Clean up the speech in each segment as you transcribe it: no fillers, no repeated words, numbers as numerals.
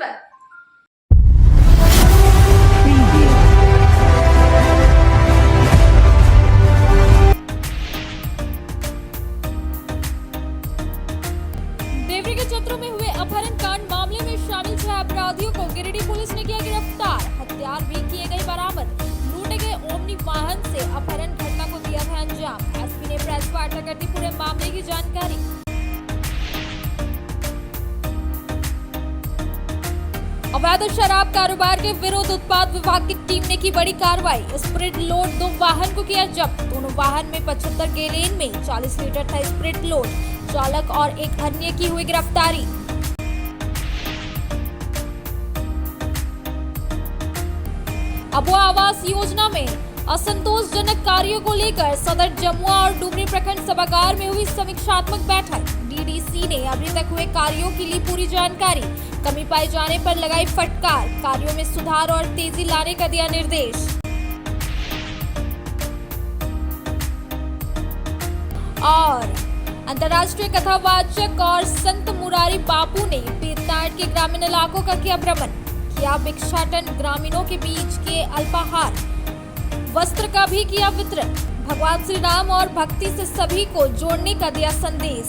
पर। देवरी के चतरों में हुए अपहरण कांड मामले में शामिल 6 अपराधियों को गिरिडीह पुलिस ने किया गिरफ्तार। हथियार भी किए गए बरामद। लूटे गए ओमनी वाहन से अपहरण घटना को दिया था अंजाम। एसपी ने प्रेस वार्ता करती पूरे मामले की जानकारी। अवैध शराब कारोबार के विरोध उत्पाद विभाग की टीम ने की बड़ी कार्रवाई। स्प्रिट लोड 2 वाहन को किया जब्त। दोनों वाहन में 75 गैलन में 40 लीटर था स्प्रिट लोड। चालक और एक अन्य की हुई गिरफ्तारी। अबुआ आवास योजना में असंतोषजनक कार्यों को लेकर सदर जमुआ और डुमरी प्रखंड सभागार में हुई समीक्षात्मक बैठक। डीडीसी ने अभी तक हुए कार्यों की ली पूरी जानकारी। कमी पाए जाने पर लगाई फटकार। कार्यों में सुधार और तेजी लाने का दिया निर्देश। और अंतर्राष्ट्रीय कथावाचक और संत मुरारी बापू ने पीरनाट के ग्रामीण इलाकों का किया भ्रमण। किया भिक्षाटन। ग्रामीणों के बीच के अल्पाहार वस्त्र का भी किया वितरण। भगवान श्री राम और भक्ति से सभी को जोड़ने का दिया संदेश।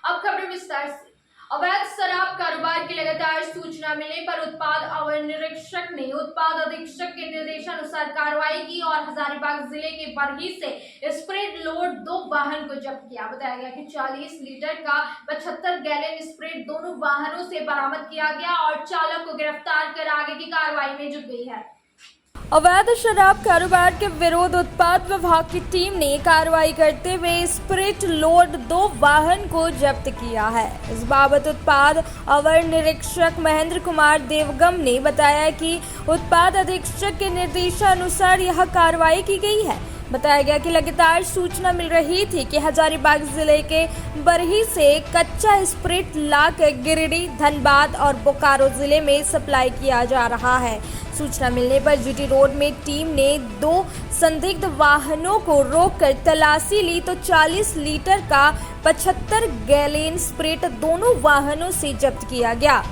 अब खबर विस्तार से। अवैध शराब कारोबार की लगातार सूचना मिलने पर उत्पाद अवर निरीक्षक ने उत्पाद अधीक्षक के निर्देशानुसार कार्रवाई की और हजारीबाग जिले के बरही से स्प्रिट लोड 2 वाहन को जब्त किया। बताया गया कि 40 लीटर का 75 गैलन स्प्रिट दोनों वाहनों से बरामद किया गया और चालक को गिरफ्तार कर आगे की कार्रवाई में जुट गई है। अवैध शराब कारोबार के विरोध उत्पाद विभाग की टीम ने कार्रवाई करते हुए स्प्रिट लोड 2 वाहन को जब्त किया है। इस बाबत उत्पाद अवर निरीक्षक महेंद्र कुमार देवगम ने बताया कि उत्पाद अधीक्षक के निर्देशानुसार यह कार्रवाई की गई है। बताया गया कि लगातार सूचना मिल रही थी कि हजारीबाग जिले के बरही से कच्चा स्प्रिट लाकर गिरिडीह, धनबाद और बोकारो जिले में सप्लाई किया जा रहा है। सूचना मिलने पर जीटी रोड में टीम ने 2 संदिग्ध वाहनों को रोककर तलाशी ली तो 40 लीटर का 75 गैलन स्प्रिट दोनों वाहनों से जब्त किया गया।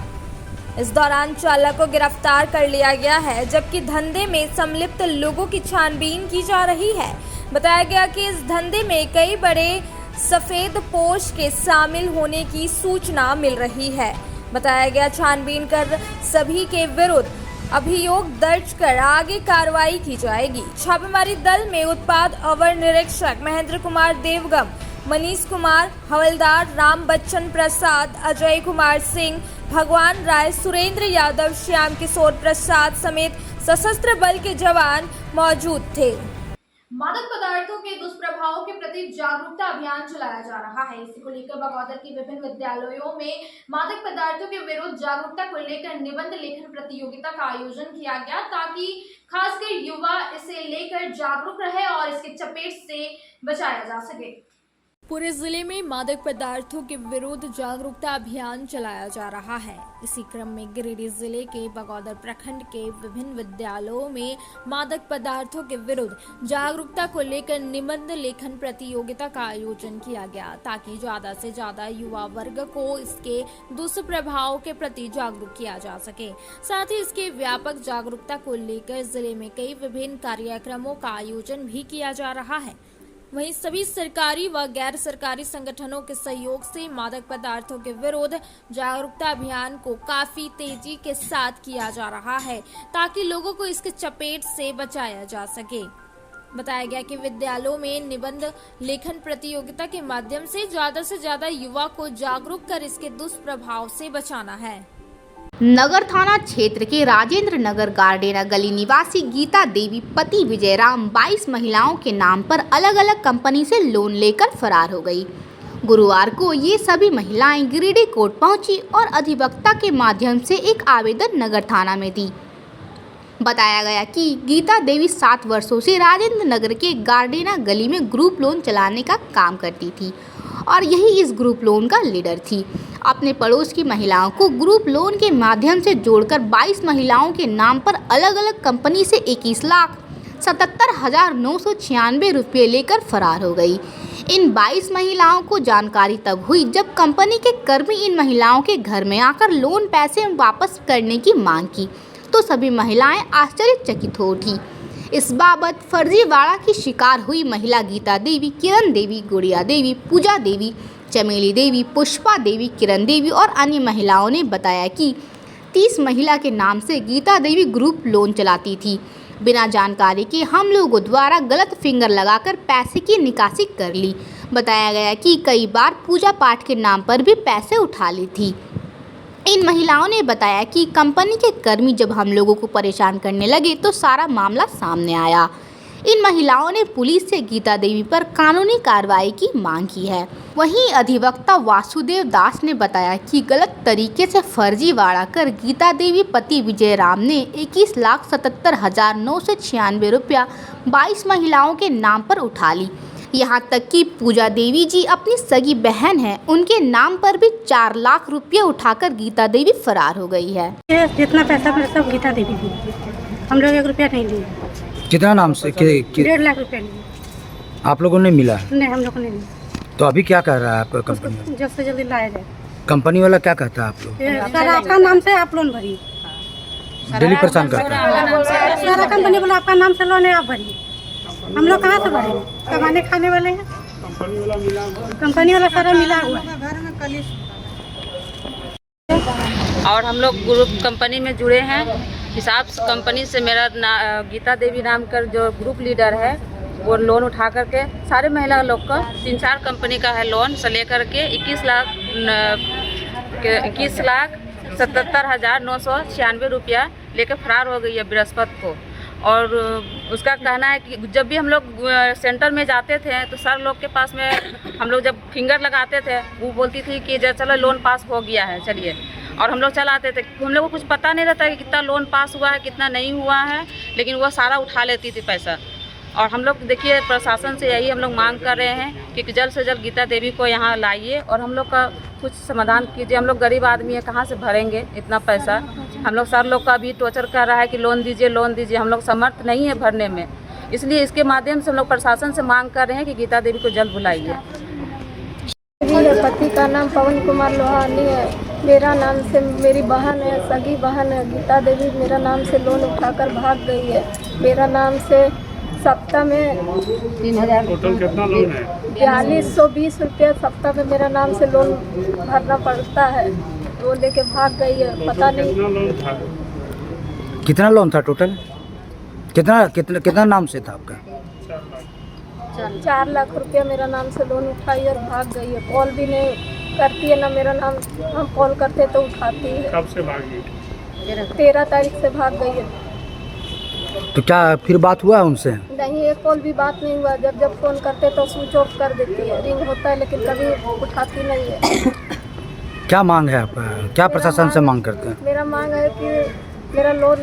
इस दौरान चालक को गिरफ्तार कर लिया गया है, जबकि धंधे में संलिप्त लोगों की छानबीन की जा रही है। बताया गया कि इस धंधे में कई बड़े सफेद पोश के शामिल होने की सूचना मिल रही है। बताया गया छानबीन कर सभी के विरुद्ध अभियोग दर्ज कर आगे कार्रवाई की जाएगी। छापेमारी दल में उत्पाद अवर निरीक्षक महेंद्र कुमार देवगम, मनीष कुमार हवलदार, राम बच्चन प्रसाद, अजय कुमार सिंह, भगवान राय, सुरेंद्र यादव, श्याम किशोर प्रसाद समेत सशस्त्र बल के जवान मौजूद थे। मादक पदार्थों के दुष्प्रभावों के प्रति जागरूकता अभियान चलाया जा रहा है। इसी को लेकर बगौदर की विभिन्न विद्यालयों में मादक पदार्थों के विरुद्ध जागरूकता को लेकर निबंध लेखन प्रतियोगिता का आयोजन किया गया, ताकि खासकर युवा इसे लेकर जागरूक रहे और इसके चपेट से बचाया जा सके। पूरे जिले में मादक पदार्थों के विरुद्ध जागरूकता अभियान चलाया जा रहा है। इसी क्रम में गिरिडीह जिले के बगौदर प्रखंड के विभिन्न विद्यालयों में मादक पदार्थों के विरुद्ध जागरूकता को लेकर निबंध लेखन प्रतियोगिता का आयोजन किया गया, ताकि ज्यादा से ज्यादा युवा वर्ग को इसके दुष्प्रभाव के प्रति जागरूक किया जा सके। साथ ही इसके व्यापक जागरूकता को लेकर जिले में कई विभिन्न कार्यक्रमों का आयोजन भी किया जा रहा है। वहीं सभी सरकारी व गैर सरकारी संगठनों के सहयोग से मादक पदार्थों के विरुद्ध जागरूकता अभियान को काफी तेजी के साथ किया जा रहा है, ताकि लोगों को इसके चपेट से बचाया जा सके। बताया गया कि विद्यालयों में निबंध लेखन प्रतियोगिता के माध्यम से ज्यादा युवा को जागरूक कर इसके दुष्प्रभाव से बचाना है। नगर थाना क्षेत्र के राजेंद्र नगर गार्डेना गली निवासी गीता देवी पति विजयराम 22 महिलाओं के नाम पर अलग अलग कंपनी से लोन लेकर फरार हो गई। गुरुवार को ये सभी महिलाएं गिरिडीह कोर्ट पहुंची और अधिवक्ता के माध्यम से एक आवेदन नगर थाना में दी। बताया गया कि गीता देवी 7 वर्षों से राजेंद्र नगर के गार्डेना गली में ग्रुप लोन चलाने का काम करती थी और यही इस ग्रुप लोन का लीडर थी। अपने पड़ोस की महिलाओं को ग्रुप लोन के माध्यम से जोड़कर 22 महिलाओं के नाम पर अलग अलग कंपनी से 21,77,996 रुपये लेकर फरार हो गई। इन 22 महिलाओं को जानकारी तब हुई जब कंपनी के कर्मी इन महिलाओं के घर में आकर लोन पैसे वापस करने की मांग की तो सभी महिलाएं आश्चर्यचकित हो उठी। इस बाबत फर्जीवाड़ा की शिकार हुई महिला गीता देवी, किरण देवी, गुड़िया देवी, पूजा देवी, चमेली देवी, पुष्पा देवी, किरण देवी और अन्य महिलाओं ने बताया कि 30 महिला के नाम से गीता देवी ग्रुप लोन चलाती थी। बिना जानकारी के हम लोगों द्वारा गलत फिंगर लगाकर पैसे की निकासी कर ली। बताया गया कि कई बार पूजा पाठ के नाम पर भी पैसे उठा ली थी। इन महिलाओं ने बताया कि कंपनी के कर्मी जब हम लोगों को परेशान करने लगे तो सारा मामला सामने आया। इन महिलाओं ने पुलिस से गीता देवी पर कानूनी कार्रवाई की मांग की है। वहीं अधिवक्ता वासुदेव दास ने बताया कि गलत तरीके से फर्जीवाड़ा कर गीता देवी पति विजय राम ने 21,77,996 रुपया 22 महिलाओं के नाम पर उठा ली। यहाँ तक कि पूजा देवी जी अपनी सगी बहन है, उनके नाम पर भी 4 लाख रुपये उठाकर गीता देवी फरार हो गई है। जितना पैसा मेरा सब गीता देवी दी, हम लोग 1 रुपया नहीं लिए। कितना नाम से 1.5 लाख रुपया लिए। आप लोगों ने मिला? नहीं, हम लोग को नहीं लिए। तो अभी क्या कर रहा है आपका कंपनी वाला? जल्द से जल्दी लाया जाए। कंपनी वाला क्या कहता है आप लोग? सर आपका नाम से आप लोन भरिए। डेली परेशान करता है? सारा कंपनी वाला आपका नाम से लोन है, आप भरिए। हम लोग कहाँ से भरेंगे? कमाने खाने वाले हैं। कंपनी वाला सारा मिला हुआ है। और हम लोग ग्रुप कंपनी में जुड़े हैं। हिसाब कंपनी से मेरा गीता देवी नाम कर जो ग्रुप लीडर है वो लोन उठा करके सारे महिला लोग का 3-4 कंपनी का है लोन से लेकर के 21,77,996 रुपया लेकर फरार हो गई है बृहस्पति को। और उसका कहना है कि जब भी हम लोग सेंटर में जाते थे तो सर लोग के पास में हम लोग जब फिंगर लगाते थे वो बोलती थी कि चलो लोन पास हो गया है चलिए, और हम लोग चलाते थे। हम लोग को कुछ पता नहीं रहता कि कितना लोन पास हुआ है कितना नहीं हुआ है, लेकिन वो सारा उठा लेती थी पैसा। और हम लोग देखिए प्रशासन से यही हम लोग मांग कर रहे हैं कि जल्द से जल्द गीता देवी को यहाँ लाइए और हम लोग का कुछ समाधान कीजिए। हम लोग गरीब आदमी है, कहाँ से भरेंगे इतना पैसा। हम लोग सर लोग का भी टॉर्चर कर रहा है कि लोन दीजिए लोन दीजिए, हम लोग समर्थ नहीं है भरने में। इसलिए इसके माध्यम से हम लोग प्रशासन से मांग कर रहे हैं कि गीता देवी को जल्द बुलाइए। मेरे पति का नाम पवन कुमार लोहानी है। मेरा नाम से मेरी बहन है, सगी बहन है गीता देवी, मेरा नाम से लोन उठाकर भाग गई है। मेरा नाम से सप्ताह में 3,000 टोटल कितना लोन है? 4220 रुपया सप्ताह में मेरा नाम से लोन भरना पड़ता है। वो लेके भाग गई है, पता नहीं कितना लोन था टोटल? कितना नाम से था आपका? 4 लाख रुपया मेरा नाम से लोन उठाई और भाग गई है। कॉल भी नहीं करती है ना मेरा नाम, हम कॉल करते तो उठाती है। कब से भागी? 13 तारीख से भाग गई है। तो क्या फिर बात हुआ उनसे? नहीं, एक कॉल भी बात नहीं हुआ। जब फ़ोन करते तो स्विच ऑफ कर देती है, रिंग होता है लेकिन कभी उठाती नहीं है। क्या मांग है आपका? क्या प्रशासन से मांग करते हैं? मेरा मांग है कि मेरा लोन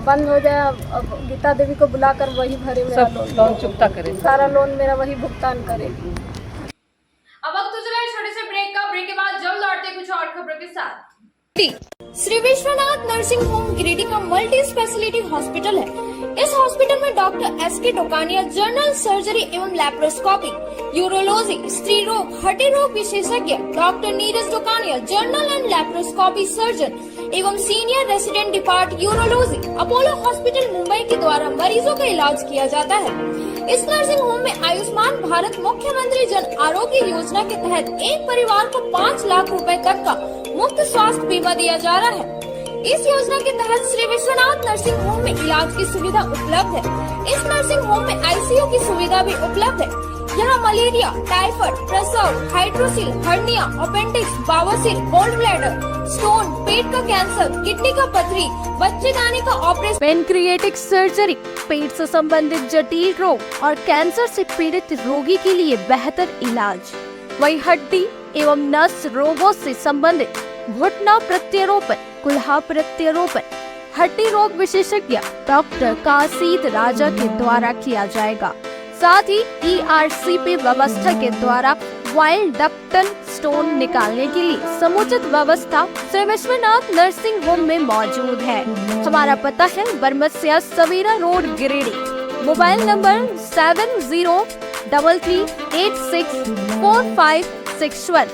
बंद हो जाए, अब गीता देवी को बुलाकर वही भरे मेरा लोन चुकता करे, सारा लोन मेरा वही भुगतान करे। अब वक्त तो चला छोटे से ब्रेक का। ब्रेक के बाद जल्द लौटते कुछ और खबरों के साथ। श्री विश्वनाथ नर्सिंग होम गिरिडीह का मल्टी स्पेशलिटी हॉस्पिटल है। इस हॉस्पिटल में doctor S K. Tokania general surgery एवं लैप्रोस्कोपी, यूरोलॉजी, स्त्री रोग, हड्डी रोग विशेषज्ञ, doctor Neeraj Tokania general and laparoscopy surgeon एवं senior resident depart urology, Apollo hospital Mumbai के द्वारा मरीजों का इलाज किया जाता है। इस नर्सिंग होम में आयुष्मान भारत मुख्यमंत्री जन आरोग्य योजना के तहत एक परिवार को 5 लाख रुपए तक का मुफ्त स्वास्थ्य बीमा दिया जा रहा है। इस योजना के तहत श्री विश्वनाथ नर्सिंग होम में इलाज की सुविधा उपलब्ध है। इस नर्सिंग होम में आईसीयू की सुविधा भी उपलब्ध है। यहाँ मलेरिया, टाइफाइड, प्रसव, हाइड्रोसिल, हर्निया, अपेंडिक्स, बावसील, गोल्ड ब्लैडर, स्टोन, पेट का कैंसर, किडनी का पथरी, बच्चेदानी का ऑपरेशन, पेनक्रिएटिक सर्जरी, पेट से संबंधित जटिल रोग और कैंसर से पीड़ित रोगी के लिए बेहतर इलाज। वही हड्डी एवं नस रोगों से संबंधित घुटना प्रत्यारोपण, कुल्हा प्रत्यारोपण, हड्डी रोग विशेषज्ञ डॉक्टर काशीद राजा के द्वारा किया जाएगा। साथ ही ERCP व्यवस्था के द्वारा वाइल्ड डक्टल स्टोन निकालने के लिए समुचित व्यवस्था श्री विश्वनाथ नर्सिंग होम में मौजूद है। हमारा पता है Baramasia Savera road Giridih. Mobile number 70 93364561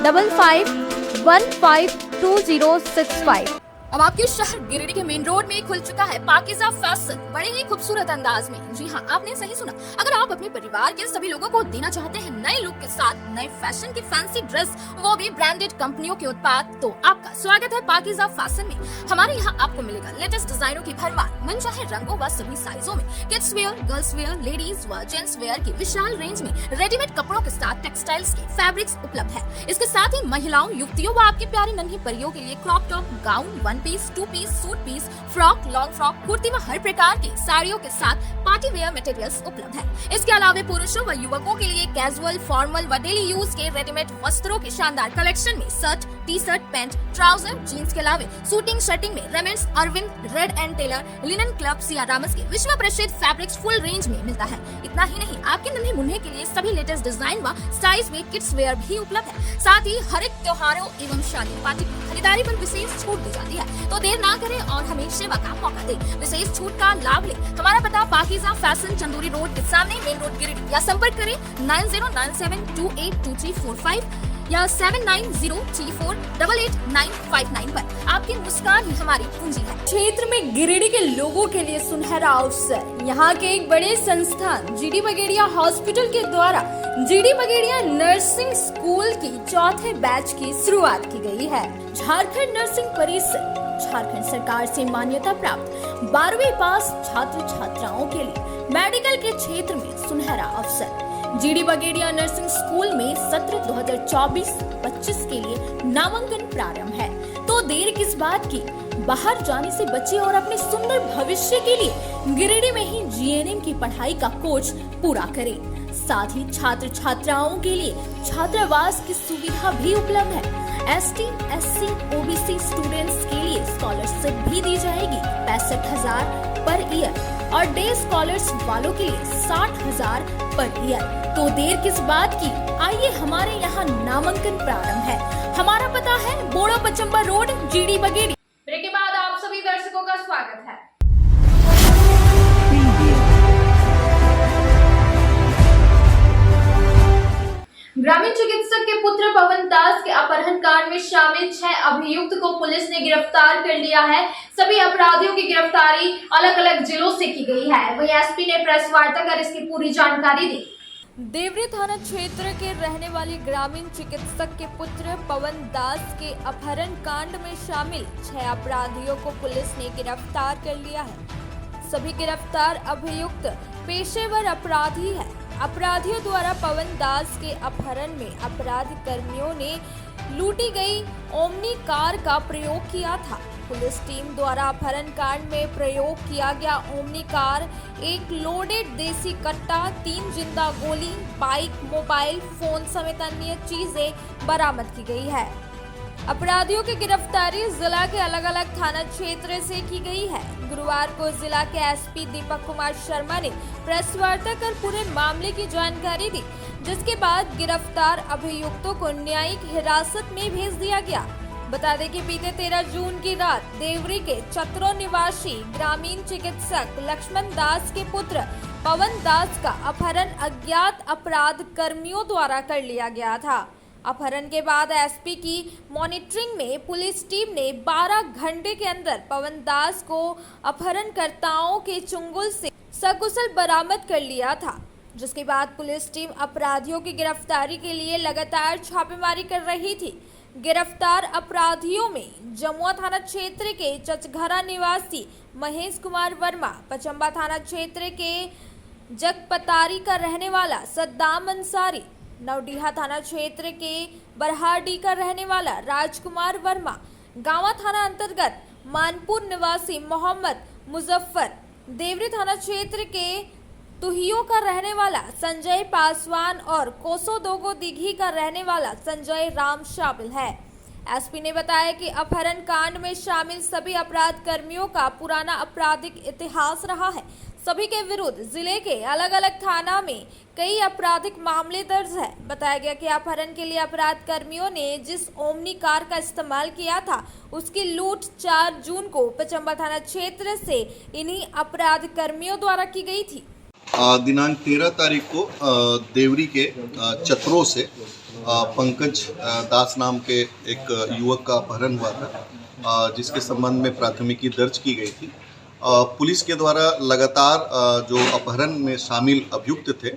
9955152065। अब आपके शहर गिरिडीह के मेन रोड में खुल चुका है पाकिज़ा फैशन बड़े ही खूबसूरत अंदाज में। जी हाँ, आपने सही सुना। अगर आप अपने परिवार के सभी लोगों को देना चाहते हैं नए लुक के साथ नए फैशन की फैंसी ड्रेस, वो भी ब्रांडेड कंपनियों के उत्पाद, तो आपका स्वागत है पाकिज़ा फैशन में। हमारे यहाँ आपको मिलेगा लेटेस्ट डिजाइनों की भरमार, मनचाहे रंगों व सभी साइजों में, kids wear, girls wear, ladies व जेंट्स वेयर की विशाल रेंज में रेडीमेड कपड़ों के साथ टेक्सटाइल्स के फैब्रिक्स उपलब्ध है। इसके साथ ही महिलाओं, युवतियों व आपकी प्यारी नन्ही परियों के लिए crop top, gown, one piece, two piece, suit piece, frock, long frock, kurti व हर प्रकार की साड़ियों के साथ पार्टी वेयर मटेरियल्स उपलब्ध है। इसके अलावा पुरुषों व युवकों के लिए कैजुअल, फॉर्मल व डेली यूज के रेडीमेड वस्त्रों के शानदार कलेक्शन में shirt, T shirt, pant, trouser, jeans के अलावा शूटिंग शर्टिंग में Raymonds, Arvind, Reid and Taylor, linen club, Siyarams के विश्व प्रसिद्ध फैब्रिक्स फुल रेंज में मिलता है। इतना ही नहीं, आपके नन्हे मुन्ने के लिए सभी लेटेस्ट डिजाइन व साइज में किड्स वेयर भी उपलब्ध है। साथ ही हर एक त्योहारों एवं शादी पार्टी की खरीदारी पर विशेष छूट दी जाती है। तो देर ना करें और हमें सेवा का मौका दें, विशेष छूट का लाभ लें। हमारा पता पाकिज़ा फैशन, चंदूरी रोड के सामने, मेन रोड, गिरिडीह, या संपर्क करें 9097282345 या 7903488959 पर। आपकी मुस्कान ही हमारी पूंजी है। क्षेत्र में गिरिडीह के लोगों के लिए सुनहरा अवसर। यहाँ के एक बड़े संस्थान जीडी बगेड़िया हॉस्पिटल के द्वारा जीडी बगेड़िया नर्सिंग स्कूल की चौथे बैच की शुरुआत की गई है। झारखंड नर्सिंग परिषद झारखंड सरकार से मान्यता प्राप्त 12वीं पास छात्र छात्राओं के लिए मेडिकल के क्षेत्र में सुनहरा अवसर। जीडी बगेड़िया नर्सिंग स्कूल में सत्र 2024-25 के लिए नामांकन प्रारंभ है। तो देर किस बात की, बाहर जाने से बचे और अपने सुंदर भविष्य के लिए गिरिडीह में ही जीएनएम की पढ़ाई का कोर्स पूरा करें। साथ ही छात्र छात्राओं के लिए छात्रावास की सुविधा भी उपलब्ध है। ST, SC, OBC स्टूडेंट्स के लिए स्कॉलरशिप भी दी जाएगी 65,000 पर ईयर और डे स्कॉलर्स वालों के लिए 60,000 पर ईयर। तो देर किस बात की, आइए हमारे यहाँ नामांकन प्रारंभ है। हमारा पता है बोड़ा पचम्बा रोड, जीडी बगेड़ी। ब्रेक के बाद आप सभी दर्शकों का स्वागत है। ग्रामीण चिकित्सक के पुत्र पवन दास के अपहरण कांड में शामिल 6 अभियुक्त को पुलिस ने गिरफ्तार कर लिया है। सभी अपराधियों की गिरफ्तारी अलग अलग जिलों से की गई है। वहीं एसपी ने प्रेस वार्ता कर इसकी पूरी जानकारी दी। देवरी थाना क्षेत्र के रहने वाले ग्रामीण चिकित्सक के पुत्र पवन दास के अपहरण कांड में शामिल 6 अपराधियों को पुलिस ने गिरफ्तार कर लिया है। सभी गिरफ्तार अभियुक्त पेशेवर अपराधी हैं। अपराधियों द्वारा पवन दास के अपहरण में अपराधी कर्मियों ने लूटी गई ओमनी कार का प्रयोग किया था। पुलिस टीम द्वारा अपहरण कांड में प्रयोग किया गया ओमनी कार, एक लोडेड देसी कट्टा, 3 जिंदा गोली, बाइक, मोबाइल फोन समेत अन्य चीजें बरामद की गई है। अपराधियों की गिरफ्तारी जिला के अलग अलग थाना क्षेत्र से की गई है। गुरुवार को जिला के एसपी दीपक कुमार शर्मा ने प्रेस वार्ता कर पूरे मामले की जानकारी दी, जिसके बाद गिरफ्तार अभियुक्तों को न्यायिक हिरासत में भेज दिया गया। बता दें कि बीते 13 जून की रात देवरी के चतरो निवासी ग्रामीण चिकित्सक लक्ष्मण दास के पुत्र पवन दास का अपहरण अज्ञात अपराध कर्मियों द्वारा कर लिया गया था। अपहरण के बाद एसपी की मॉनिटरिंग में पुलिस टीम ने 12 घंटे के अंदर पवन दास को अपहरणकर्ताओं के चुंगल से सकुशल बरामद कर लिया था, जिसके बाद पुलिस टीम अपराधियों की गिरफ्तारी के लिए लगातार छापेमारी कर रही थी। गिरफ्तार अपराधियों में जमुआ थाना क्षेत्र के चचघरा निवासी महेश कुमार वर्मा, पचम्बा थाना क्षेत्र के जगपतारी का रहने वाला सद्दाम अंसारी, नवडीहा थाना क्षेत्र के बरहाडी का रहने वाला राजकुमार वर्मा, गांवा थाना अंतर्गत मानपुर निवासी मोहम्मद मुजफ्फर, देवरी थाना क्षेत्र के तुहियों का रहने वाला संजय पासवान और कोसोदोगो दिघी का रहने वाला संजय राम शामिल है। एसपी ने बताया कि अपहरण कांड में शामिल सभी अपराध कर्मियों का पुराना आपराधिक इतिहास रहा है। सभी के विरुद्ध जिले के अलग अलग थाना में कई आपराधिक मामले दर्ज है। बताया गया कि अपहरण के लिए अपराध कर्मियों ने जिस ओमनी कार का इस्तेमाल किया था, उसकी लूट 4 जून को पचम्बा थाना क्षेत्र से इन्हीं अपराध कर्मियों द्वारा की गई थी। दिनांक 13 तारीख को देवरी के चतरों से पंकज दास नाम के एक युवक का अपहरण हुआ था, जिसके संबंध में प्राथमिकी दर्ज की गई थी। पुलिस के द्वारा लगातार जो अपहरण में शामिल अभियुक्त थे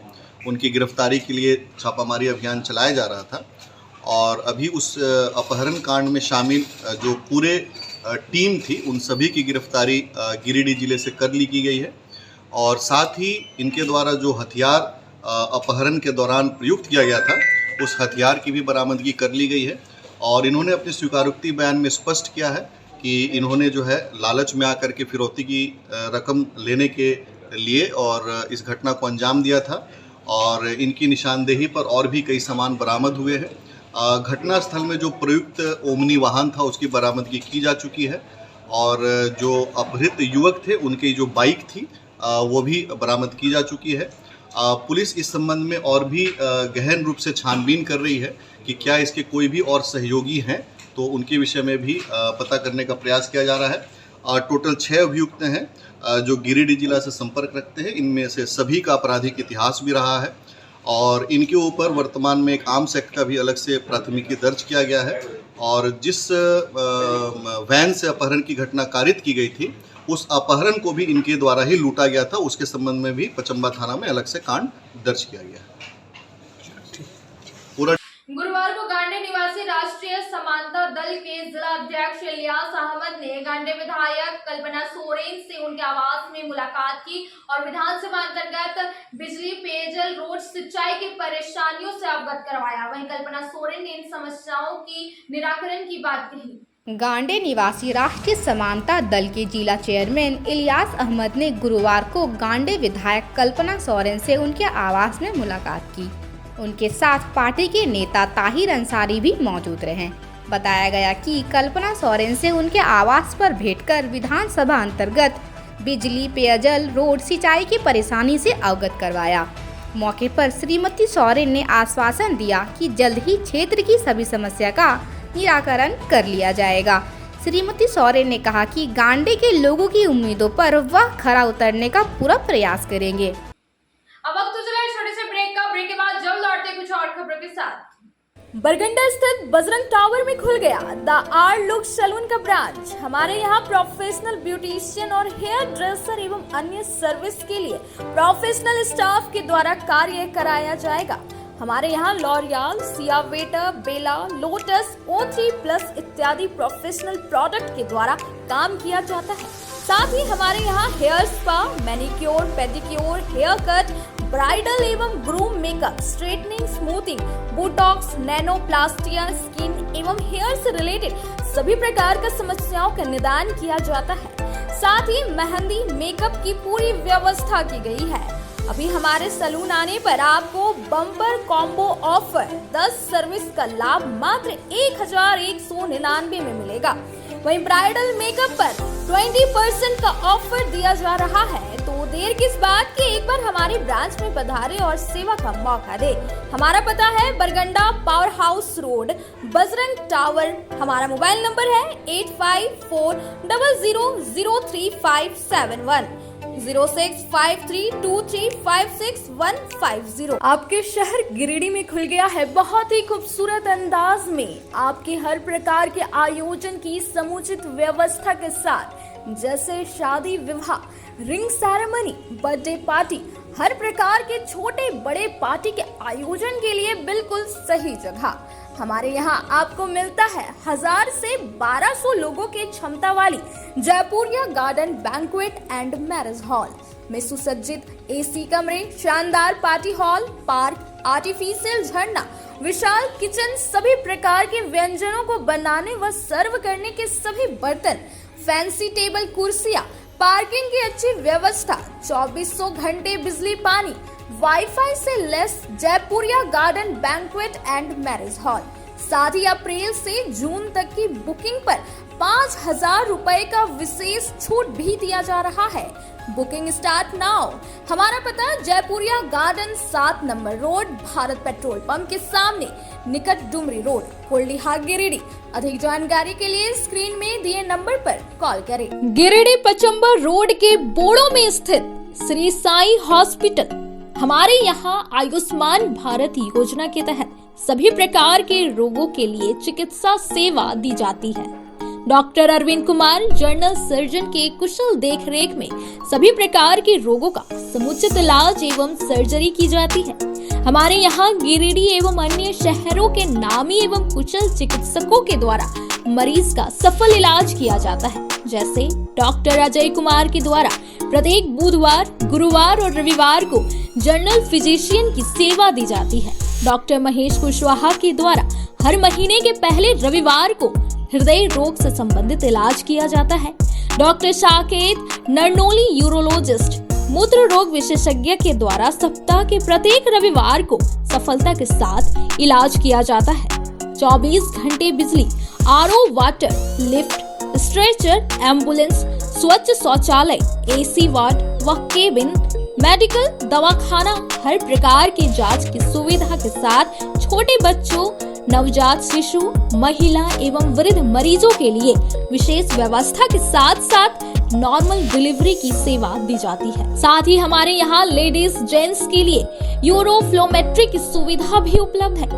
उनकी गिरफ्तारी के लिए छापामारी अभियान चलाया जा रहा था और अभी उस अपहरण कांड में शामिल जो पूरे टीम थी उन सभी की गिरफ्तारी गिरिडीह जिले से कर ली की गई है और साथ ही इनके द्वारा जो हथियार अपहरण के दौरान प्रयुक्त किया गया था उस हथियार की भी बरामदगी कर ली गई है और इन्होंने अपने स्वीकारोक्ति बयान में स्पष्ट किया है कि इन्होंने जो है लालच में आकर के फिरौती की रकम लेने के लिए और इस घटना को अंजाम दिया था और इनकी निशानदेही पर और भी कई सामान बरामद हुए हैं। घटना स्थल में जो प्रयुक्त ओमनी वाहन था उसकी बरामदगी की जा चुकी है और जो अपहृत युवक थे उनकी जो बाइक थी वो भी बरामद की जा चुकी है। पुलिस इस संबंध में और भी गहन रूप से छानबीन कर रही है कि क्या इसके कोई भी और सहयोगी हैं, तो उनके विषय में भी पता करने का प्रयास किया जा रहा है। टोटल 6 अभियुक्त हैं जो गिरिडीह जिला से संपर्क रखते हैं। इनमें से सभी का आपराधिक इतिहास भी रहा है और इनके ऊपर वर्तमान में एक आर्म्स एक्ट का भी अलग से प्राथमिकी दर्ज किया गया है और जिस वैन से अपहरण की घटना कारित की गई थी उस अपहरण को भी इनके द्वारा ही लूटा गया था, उसके संबंध में भी पचम्बा थाना में अलग से कांड दर्ज किया गया है। गुरुवार को गांडे निवासी राष्ट्रीय समानता दल के जिला अध्यक्ष इलियास अहमद ने गांडे विधायक कल्पना सोरेन से उनके आवास में मुलाकात की और विधानसभा अंतर्गत बिजली, पेयजल, रोड, सिंचाई की परेशानियों से अवगत करवाया। वहीं कल्पना सोरेन ने इन समस्याओं की निराकरण की बात कही। गांडे निवासी राष्ट्रीय समानता दल के जिला चेयरमैन इलियास अहमद ने गुरुवार को गांडे विधायक कल्पना सोरेन से उनके आवास में मुलाकात की। उनके साथ पार्टी के नेता ताहिर अंसारी भी मौजूद रहे। बताया गया कि कल्पना सोरेन से उनके आवास पर भेंट कर विधानसभा अंतर्गत बिजली, पेयजल, रोड, सिंचाई की परेशानी से अवगत करवाया। मौके पर श्रीमती सोरेन ने आश्वासन दिया कि जल्द ही क्षेत्र की सभी समस्या का निराकरण कर लिया जाएगा। श्रीमती सोरेन ने कहा कि गांडे के लोगों की उम्मीदों पर वह खरा उतरने का पूरा प्रयास करेंगे। अब वक्त तो चला है छोटे से ब्रेक का। ब्रेक के बाद जल्द लौटते कुछ और खबरों के साथ। बरगंडा स्थित बजरंग टावर में खुल गया द आर लुक सैलून का ब्रांच। हमारे यहाँ प्रोफेशनल ब्यूटिशियन और हेयर ड्रेसर एवं अन्य सर्विस के लिए प्रोफेशनल स्टाफ के द्वारा कार्य कराया जाएगा। हमारे यहाँ लॉरियल, सियावेटर, बेला, लोटस, O3+ इत्यादि प्रोफेशनल प्रोडक्ट के द्वारा काम किया जाता है। साथ ही हमारे यहाँ hair spa, manicure, pedicure, hair cut, bridal एवं groom makeup, straightening, smoothing, botox, nanoplastia, skin एवं हेयर से रिलेटेड सभी प्रकार का समस्याओं का निदान किया जाता है। साथ ही मेहंदी, मेकअप की पूरी व्यवस्था की गई है। अभी हमारे सलून आने पर आपको बम्पर कॉम्बो ऑफर 10 सर्विस का लाभ मात्र 1199 में मिलेगा। वहीं ब्राइडल मेकअप पर 20% का ऑफर दिया जा रहा है। तो देर किस बात की, एक बार हमारे ब्रांच में पधारे और सेवा का मौका दे। हमारा पता है Barganda power house road, Bajrang tower. हमारा मोबाइल नंबर है 8540003571 065323565150। आपके शहर गिरिडीह में खुल गया है बहुत ही खूबसूरत अंदाज में आपके हर प्रकार के आयोजन की समुचित व्यवस्था के साथ, जैसे शादी, विवाह, रिंग सेरेमनी, बर्थडे पार्टी, हर प्रकार के छोटे बड़े पार्टी के आयोजन के लिए बिल्कुल सही जगह। हमारे यहाँ आपको मिलता है 1000 से 1200 लोगों के क्षमता वाली Jaipuria garden banquet and marriage hall में सुसज्जित AC कमरे, शानदार पार्टी हॉल, पार्क, आर्टिफिशियल झरना, विशाल किचन, सभी प्रकार के व्यंजनों को बनाने व सर्व करने के सभी बर्तन, फैंसी टेबल, कुर्सियां, पार्किंग की अच्छी व्यवस्था, 2400 घंटे बिजली, पानी, वाईफाई से less Jaipuria garden banquet and marriage hall. साथ ही अप्रैल से जून तक की बुकिंग पर 5000 रुपए का विशेष छूट भी दिया जा रहा है। Booking start now. हमारा पता Jaipuria garden 7 number road, Bharat petrol pump के सामने, निकट डुमरी रोड, कोल्डीहा, गिरिडीह। अधिक जानकारी के लिए स्क्रीन में दिए नंबर पर कॉल करें। गिरिडीह पचम्बर रोड के बोड़ो में स्थित श्री साई हॉस्पिटल। हमारे यहाँ आयुष्मान भारत योजना के तहत सभी प्रकार के रोगों के लिए चिकित्सा सेवा दी जाती है। Doctor Arvind Kumar general surgeon के कुशल देखरेख में सभी प्रकार के रोगों का समुचित इलाज एवं सर्जरी की जाती है। हमारे यहाँ गिरिडीह एवं अन्य शहरों के नामी एवं कुशल चिकित्सकों के द्वारा मरीज का सफल इलाज किया जाता है। जैसे डॉक्टर अजय कुमार के द्वारा प्रत्येक बुधवार, गुरुवार और रविवार को जनरल फिजिशियन की सेवा दी जाती है। डॉक्टर महेश कुशवाहा के द्वारा हर महीने के पहले रविवार को हृदय रोग से संबंधित इलाज किया जाता है। डॉक्टर साकेत नरनोली यूरोलॉजिस्ट मूत्र रोग विशेषज्ञ के द्वारा सप्ताह के प्रत्येक रविवार को सफलता के साथ इलाज किया जाता है। 24 घंटे बिजली, RO water, lift, stretcher, ambulance, स्वच्छ शौचालय, एसी वार्ड व केबिन, मेडिकल, दवाखाना, हर प्रकार की जांच की सुविधा के साथ छोटे बच्चों, नवजात शिशु, महिला एवं वृद्ध मरीजों के लिए विशेष व्यवस्था के साथ साथ नॉर्मल डिलीवरी की सेवा दी जाती है। साथ ही हमारे यहाँ लेडीज जेंट्स के लिए यूरोफ्लोमेट्री की सुविधा भी उपलब्ध है।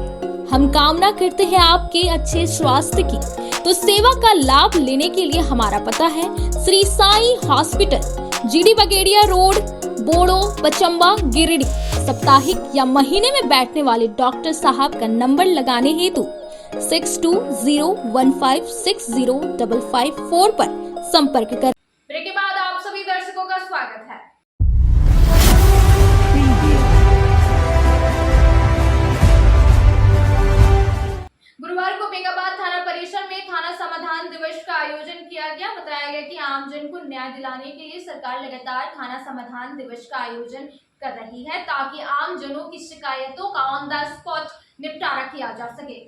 हम कामना करते हैं आपके अच्छे स्वास्थ्य की, तो सेवा का लाभ लेने के लिए हमारा पता है श्री साई हॉस्पिटल, जीडी बगेड़िया रोड, बोड़ो, पचम्बा, गिरिडीह। साप्ताहिक या महीने में बैठने वाले डॉक्टर साहब का नंबर लगाने हेतु 6201560554 पर संपर्क कर। ब्रेक के बाद आप सभी दर्शकों का स्वागत है। गुरुवार को बेंगाबाद थाना परिसर में थाना समाधान दिवस का आयोजन किया गया। बताया गया कि आमजन को न्याय दिलाने के लिए सरकार लगातार थाना समाधान दिवस का आयोजन कर रही है ताकि आमजनों की शिकायतों का ऑन द स्पॉट निपटारा किया जा सके।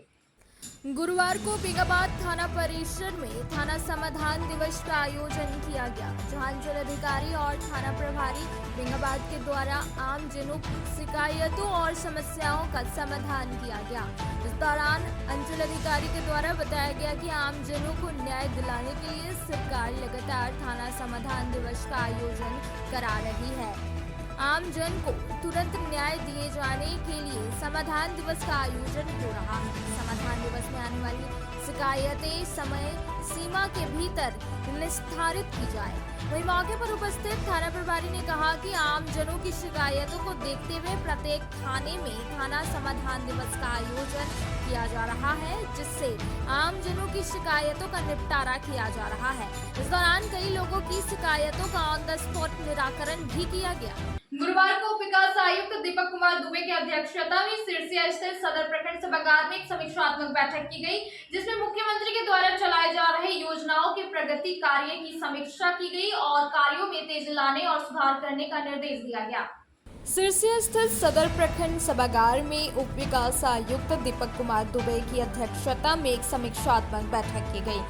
गुरुवार को बेंगाबाद थाना परिसर में थाना समाधान दिवस का आयोजन किया गया, जहां अंचल अधिकारी और थाना प्रभारी बेंगाबाद के द्वारा आम जनों की शिकायतों और समस्याओं का समाधान किया गया। इस दौरान अंचल अधिकारी के द्वारा बताया गया कि आम जनों को न्याय दिलाने के लिए सरकार लगातार थाना समाधान दिवस का आयोजन करा रही है। आम जन को तुरंत न्याय दिए जाने के लिए समाधान दिवस का आयोजन हो रहा है। समाधान दिवस में आने वाली शिकायतें समय सीमा के भीतर निस्तारित की जाए। वहीं मौके पर उपस्थित थाना प्रभारी ने कहा कि आम जनों की शिकायतों को देखते हुए प्रत्येक थाने में थाना समाधान दिवस का आयोजन किया जा रहा है, जिससे आम जनों की शिकायतों का निपटारा किया जा रहा है। इस दौरान कई लोगों की शिकायतों का ऑन द स्पॉट निराकरण भी किया गया। गुरुवार को विकास आयुक्त दीपक कुमार दुबे की अध्यक्षता में सिरसिया स्थित सदर प्रखंड सभागार में एक समीक्षात्मक बैठक की गई, जिसमें मुख्यमंत्री के द्वारा चलाए जा रहे योजनाओं के प्रगति कार्य की समीक्षा की गई और कार्यों में तेजी लाने और सुधार करने का निर्देश दिया गया। सिरसिया स्थित सदर प्रखंड सभागार में उप विकास आयुक्त दीपक कुमार दुबे की अध्यक्षता में एक समीक्षात्मक बैठक की गई।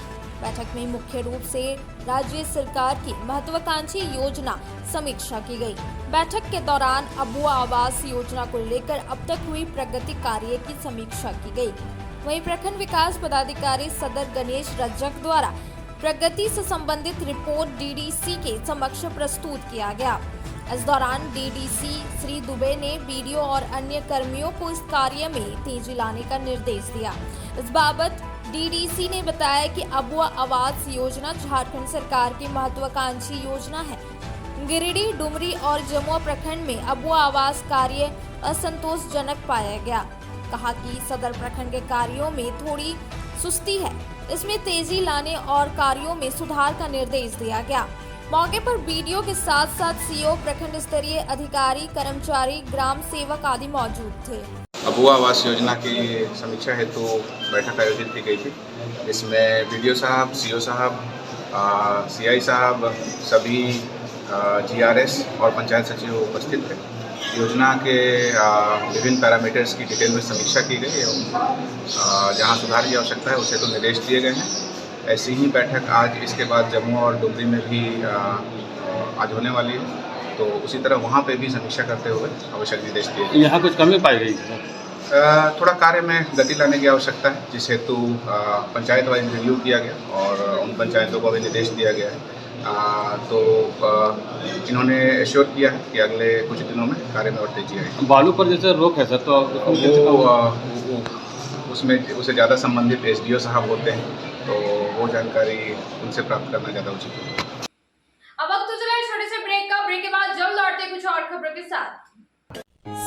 बैठक में मुख्य रूप से राज्य सरकार की महत्वाकांक्षी योजना समीक्षा की गई। बैठक के दौरान अबुआ आवास योजना को लेकर अब तक हुई प्रगति कार्य की समीक्षा की गई। वहीं प्रखंड विकास पदाधिकारी सदर गणेश रज्जक द्वारा प्रगति से संबंधित रिपोर्ट डीडीसी के समक्ष प्रस्तुत किया गया। इस दौरान डीडीसी श्री दुबे ने बीडीओ और अन्य कर्मियों को इस कार्य में तेजी लाने का निर्देश दिया। इस बाबत डीडीसी ने बताया कि अबुआ आवास योजना झारखंड सरकार की महत्वाकांक्षी योजना है। गिरिडीह, डुमरी और जमुआ प्रखंड में अबुआ आवास कार्य असंतोषजनक पाया गया। कहा कि सदर प्रखंड के कार्यों में थोड़ी सुस्ती है, इसमें तेजी लाने और कार्यों में सुधार का निर्देश दिया गया। मौके पर बीडीओ के साथ साथ सीओ, प्रखंड स्तरीय अधिकारी, कर्मचारी, ग्राम सेवक आदि मौजूद थे। अबुआ आवास योजना की समीक्षा हेतु बैठक आयोजित की गई थी, जिसमें बीडीओ साहब, सीओ साहब, सीआई साहब, सभी जीआरएस और पंचायत सचिव उपस्थित थे। योजना के विभिन्न पैरामीटर्स की डिटेल में समीक्षा की गई एवं जहां सुधार की आवश्यकता है उसे तो निर्देश दिए गए हैं। ऐसी ही बैठक आज इसके बाद जम्मू और डुमरी में भी आज होने वाली है, तो उसी तरह वहाँ पे भी समीक्षा करते हुए आवश्यक निर्देश दिए। यहाँ कुछ कमी पाई गई? थोड़ा कार्य में गति लाने की आवश्यकता है, जिस हेतु पंचायत वाइज रिव्यू किया गया और उन पंचायतों को भी निर्देश दिया गया है तो इन्होंने एश्योर किया है कि अगले कुछ दिनों में कार्य में और तेजी आएगी। बालू पर जैसे रोक है सर, तो उसमें उससे ज़्यादा संबंधित एसडीओ साहब होते हैं, तो वो जानकारी उनसे प्राप्त करना ज़्यादा उचित है। अब वक्त तो चला है छोटे से ब्रेक का। ब्रेक के बाद जल्द लौटते कुछ और खबरों के साथ।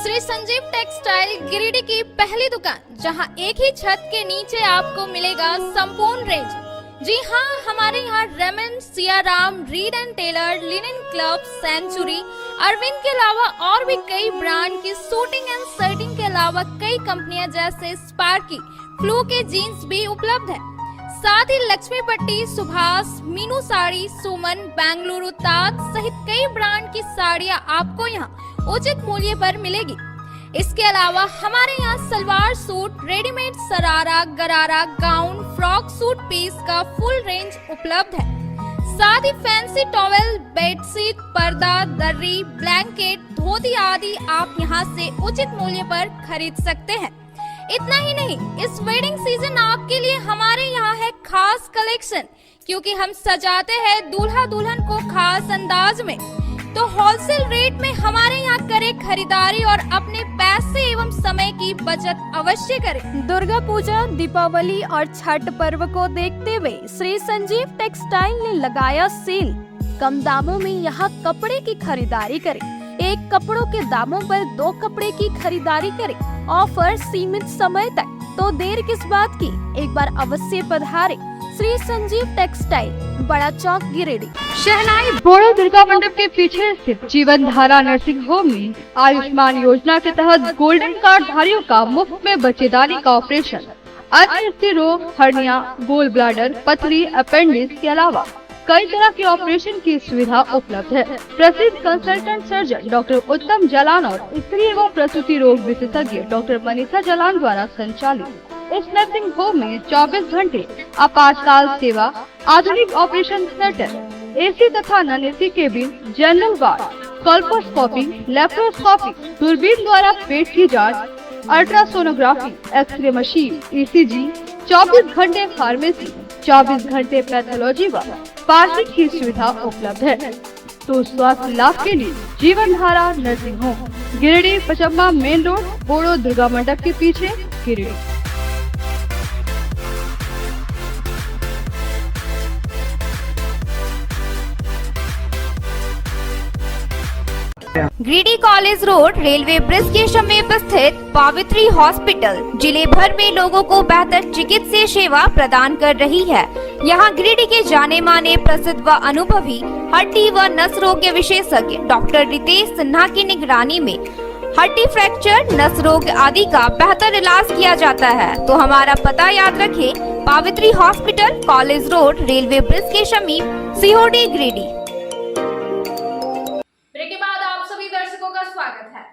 श्री संजीव टेक्सटाइल गिरिडीह की पहली दुकान, जहां एक ही छत के नीचे आपको मिलेगा संपूर्ण रेंज। जी हाँ, हमारे यहाँ Raymond, Siyaram, Reid and Taylor, linen club, century, Arvind के अलावा और भी कई ब्रांड की सूटिंग एंड शर्टिंग के अलावा कई कंपनियां जैसे स्पार्की, फ्लू के जीन्स भी उपलब्ध है। साथ ही लक्ष्मी पट्टी, सुभाष, मीनू साड़ी, सुमन, बेंगलुरु ताज सहित कई ब्रांड की साड़ियां आपको यहाँ उचित मूल्य पर मिलेगी। इसके अलावा हमारे यहाँ सलवार सूट, रेडीमेड सरारा, गरारा, गाउन, फ्रॉक सूट पीस का फुल रेंज उपलब्ध है। साथ ही फैंसी टॉवेल, बेडशीट, पर्दा, दर्री, ब्लैंकेट, धोती आदि आप यहाँ से उचित मूल्य पर खरीद सकते हैं। इतना ही नहीं, इस वेडिंग सीजन आपके लिए हमारे यहाँ है खास कलेक्शन, क्योंकि हम सजाते हैं दूल्हा दुल्हन को खास अंदाज में। तो होलसेल रेट में हमारे यहाँ करें खरीदारी और अपने पैसे एवं समय की बचत अवश्य करें। दुर्गा पूजा, दीपावली और छठ पर्व को देखते हुए श्री संजीव टेक्सटाइल ने लगाया सेल। कम दामों में यहाँ कपड़े की खरीदारी करें। एक कपड़ों के दामों पर 2 कपड़े की खरीदारी करें। ऑफर सीमित समय तक, तो देर किस बात की, एक बार अवश्य पधारें। श्री संजीव टेक्सटाइल, बड़ा चौक, गिरिडीह। शहनाई बोड़ो दुर्गा मंडप के पीछे स्थित जीवन धारा नर्सिंग होम में आयुष्मान योजना के तहत गोल्डन कार्ड धारियों का मुफ्त में बच्चेदानी का ऑपरेशन, अन्य स्त्री रोग, हर्निया, गोल ब्लैडर, पथरी, अपेंडिक्स के अलावा कई तरह के ऑपरेशन की सुविधा उपलब्ध है। प्रसिद्ध कंसल्टेंट सर्जन डॉक्टर उत्तम जलान और स्त्री एवं प्रसूति रोग विशेषज्ञ डॉक्टर मनीषा जलान द्वारा संचालित इस नर्सिंग होम में 24 घंटे आपातकाल सेवा, आधुनिक ऑपरेशन थिएटर, एसी तथा non AC cabin, general ward, colposcopy, laparoscopy, दूरबीन द्वारा पेट की जांच, अल्ट्रासोनोग्राफी, एक्सरे मशीन, ईसीजी, 24 घंटे फार्मेसी, 24 घंटे पैथोलॉजी व पार्किंग की सुविधा उपलब्ध है। तो स्वास्थ्य लाभ के लिए Jeevan Dhara nursing home, Giridih, Pachamba main road, Bodo Durga मंडप के पीछे, Giridih. Giridih college road, railway bridge के समीप स्थित पावित्री हॉस्पिटल जिले भर में लोगों को बेहतर चिकित्सीय सेवा प्रदान कर रही है। यहाँ गिरिडीह के जाने माने, प्रसिद्ध व अनुभवी हड्डी व नस रोग के विशेषज्ञ डॉक्टर रितेश सिन्हा की निगरानी में हड्डी फ्रैक्चर, नस रोग आदि का बेहतर इलाज किया जाता है। तो हमारा पता याद रखें, Pavitri hospital, college road, railway bridge के समीप, सीओडी, गिरिडीह। ब्रेक के बाद आप सभी दर्शकों का स्वागत है।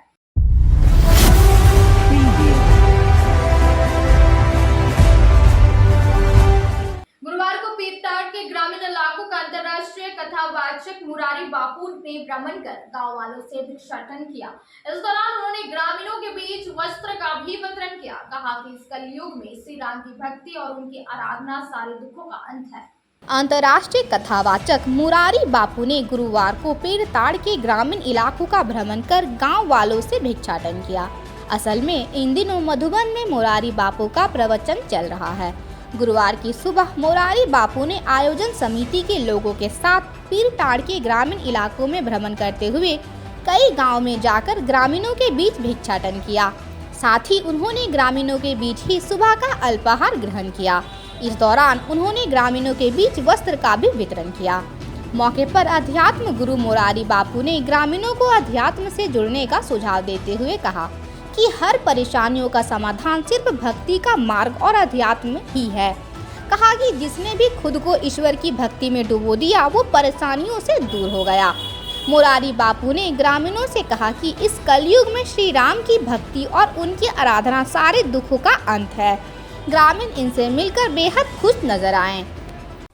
गुरुवार को पीरटाट के ग्रामीण इलाकों का अंतर्राष्ट्रीय कथावाचक मुरारी बापू ने भ्रमण कर गांव वालों से भिक्षाटन किया। इस दौरान उन्होंने ग्रामीणों के बीच वस्त्र का भी वितरण किया। कहा कि इस कलयुग में श्री राम की भक्ति और उनकी आराधना सारे दुखों का अंत है। अंतर्राष्ट्रीय कथावाचक मुरारी बापू ने गुरुवार को पीरटाड़ के ग्रामीण इलाकों का भ्रमण कर गांव वालों से भिक्षाटन किया। असल में इन दिनों मधुबन में मुरारी बापू का प्रवचन चल रहा है। गुरुवार की सुबह मुरारी बापू ने आयोजन समिति के लोगों के साथ पीरटाड़ के ग्रामीण इलाकों में भ्रमण करते हुए कई गाँव में जाकर ग्रामीणों के बीच भिक्षाटन किया। साथ ही उन्होंने ग्रामीणों के बीच ही सुबह का अल्पाहार ग्रहण किया। इस दौरान उन्होंने ग्रामीणों के बीच वस्त्र का भी वितरण किया। मौके पर अध्यात्म गुरु मुरारी बापू ने ग्रामीणों को अध्यात्म से जुड़ने का सुझाव देते हुए कहा कि हर परेशानियों का समाधान सिर्फ भक्ति का मार्ग और अध्यात्म ही है। कहा कि जिसने भी खुद को ईश्वर की भक्ति में डुबो दिया वो परेशानियों से दूर हो गया। मुरारी बापू ने ग्रामीणों से कहा कि इस कलयुग में श्री राम की भक्ति और उनकी आराधना सारे दुखों का अंत है। ग्रामीण इनसे मिलकर बेहद खुश नजर आए।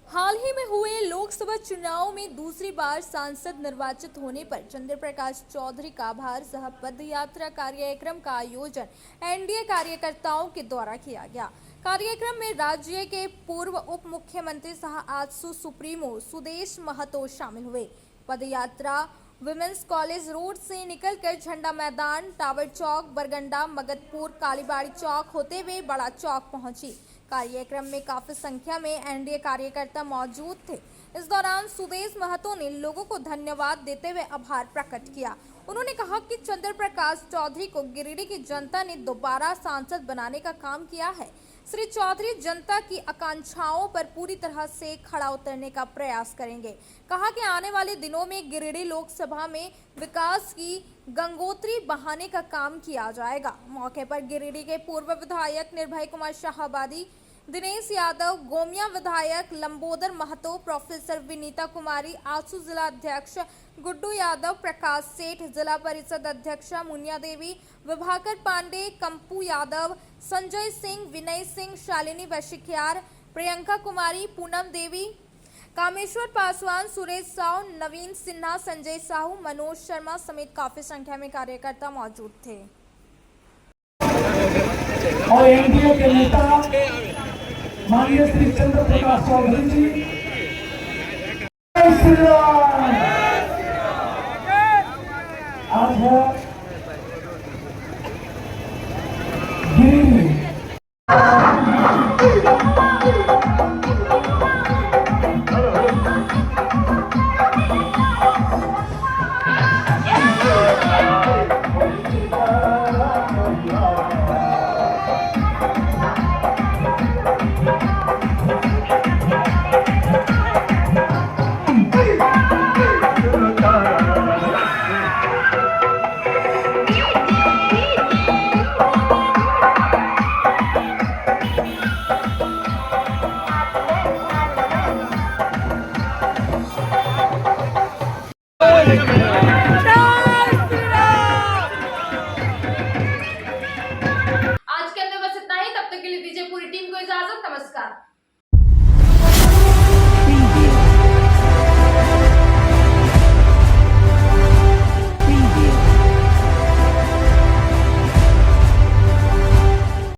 हाल ही में हुए लोकसभा चुनाव में दूसरी बार सांसद निर्वाचित होने पर चंद्र प्रकाश चौधरी का आभार सह पद यात्रा कार्यक्रम का आयोजन एनडीए कार्यकर्ताओं के द्वारा किया गया। कार्यक्रम में राज्य के पूर्व उप मुख्यमंत्री सह आजसू सुप्रीमो सुदेश महतो शामिल हुए। पदयात्रा विमेंस कॉलेज रोड से निकलकर झंडा मैदान, टावर चौक, बरगंडा, मगधपुर, कालीबाड़ी चौक होते हुए बड़ा चौक पहुंची। कार्यक्रम में काफी संख्या में एनडीए कार्यकर्ता मौजूद थे। इस दौरान सुदेश महतो ने लोगों को धन्यवाद देते हुए आभार प्रकट किया। उन्होंने कहा कि चंद्र प्रकाश चौधरी को गिरिडीह की जनता ने दोबारा सांसद बनाने का काम किया है। श्री चौधरी जनता की आकांक्षाओं पर पूरी तरह से खड़ा उतरने का प्रयास करेंगे। कहा कि आने वाले दिनों में गिरिडीह लोकसभा में विकास की गंगोत्री बहाने का काम किया जाएगा। मौके पर गिरिडीह के पूर्व विधायक निर्भय कुमार शाहाबादी, दिनेश यादव, गोमिया विधायक लंबोदर महतो, प्रोफेसर विनीता कुमारी, आजसू जिला अध्यक्ष गुड्डू यादव, प्रकाश सेठ, जिला परिषद अध्यक्ष मुनिया देवी, विभाकर पांडे, कंपू यादव, संजय सिंह, विनय सिंह, शालिनी वशिक्यार, प्रियंका कुमारी, पूनम देवी, कामेश्वर पासवान, सुरेश साहू, नवीन सिन्हा, संजय साहू, मनोज शर्मा समेत काफी संख्या में कार्यकर्ता मौजूद थे। और एनडीए के नेता माननीय श्री चंद्र प्रकाश चौधरी जी, आज है गिरिडीह आज के अंदर बस इतना ही। तब तक के लिए दीजिए पूरी टीम को इजाजत। नमस्कार।